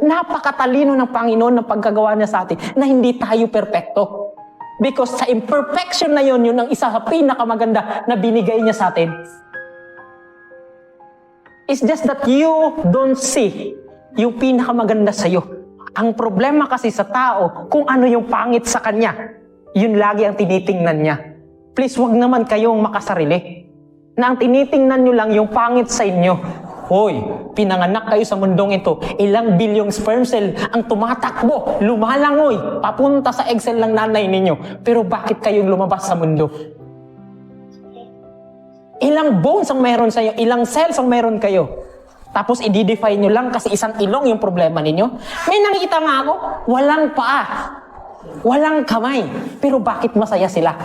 napakatalino ng Panginoon ng pagkagawa niya sa atin na hindi tayo perpekto. Because sa imperfection na yun ang isa sa pinakamaganda na binigay niya sa atin. It's just that you don't see yung pinakamaganda sa'yo. Ang problema kasi sa tao, kung ano yung pangit sa kanya, yun lagi ang tinitingnan niya. Please, wag naman kayong makasarili. Na ang tinitingnan nyo lang yung pangit sa inyo. Hoy, pinanganak kayo sa mundong ito, ilang bilyong sperm cell ang tumatakbo, lumalangoy, papunta sa egg cell ng nanay ninyo. Pero bakit kayong lumabas sa mundo? Ilang bones ang meron sa inyo, ilang cells ang meron kayo. Tapos i-define nyo lang kasi isang ilong yung problema ninyo. May nakita nga ako, walang paa, walang kamay. Pero bakit masaya sila?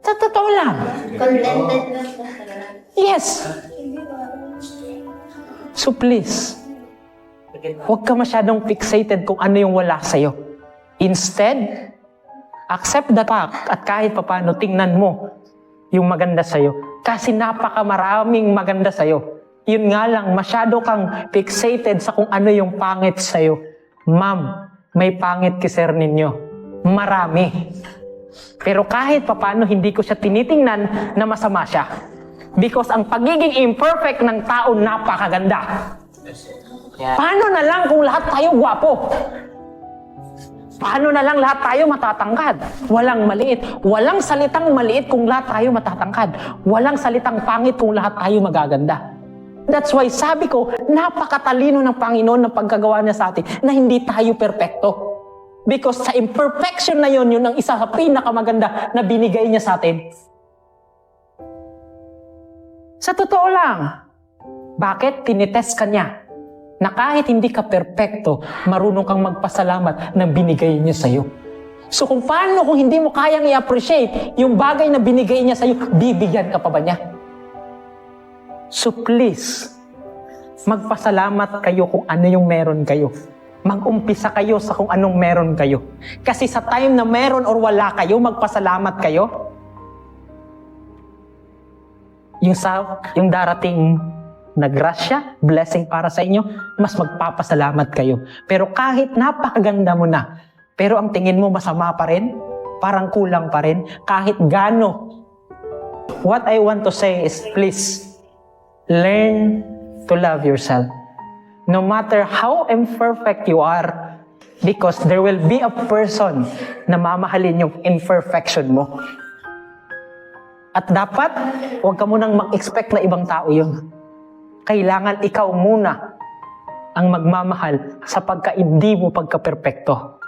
Sa totoo lang. Contented na sa Yes. So please, huwag ka masyadong fixated kung ano yung wala sa'yo. Instead, accept the fact at kahit papano tingnan mo yung maganda sa'yo. Kasi napakamaraming maganda sa'yo. Yun nga lang, masyado kang fixated sa kung ano yung pangit sa'yo. Ma'am, may pangit kiser ninyo. Marami. Pero kahit papano, hindi ko siya tinitingnan na masama siya. Because ang pagiging imperfect ng tao napakaganda. Paano na lang kung lahat tayo gwapo? Paano na lang lahat tayo matatangkad? Walang maliit. Walang salitang maliit kung lahat tayo matatangkad. Walang salitang pangit kung lahat tayo magaganda. That's why sabi ko, napakatalino ng Panginoon ng pagkagawa niya sa atin na hindi tayo perpekto. Because sa imperfection na yun ang isa sa pinakamaganda na binigay niya sa atin. Sa totoo lang, bakit tinitest ka niya? Na kahit hindi ka perpekto, marunong kang magpasalamat na binigay niya sa'yo. So kung paano kung hindi mo kayang i-appreciate yung bagay na binigay niya sa'yo, bibigyan ka pa ba niya? So please, magpasalamat kayo kung ano yung meron kayo. Mag-umpisa kayo sa kung anong meron kayo. Kasi sa time na meron or wala kayo, magpasalamat kayo. Yung darating na grasya, blessing para sa inyo, mas magpapasalamat kayo. Pero kahit napakaganda mo na, pero ang tingin mo masama pa rin, parang kulang pa rin, kahit gano. What I want to say is, please, learn to love yourself. No matter how imperfect you are, because there will be a person na mamahalin yung imperfection mo. At dapat, huwag ka munang mag-expect na ibang tao yun. Kailangan ikaw muna ang magmamahal sa pagka-hindi mo pagka-perpekto.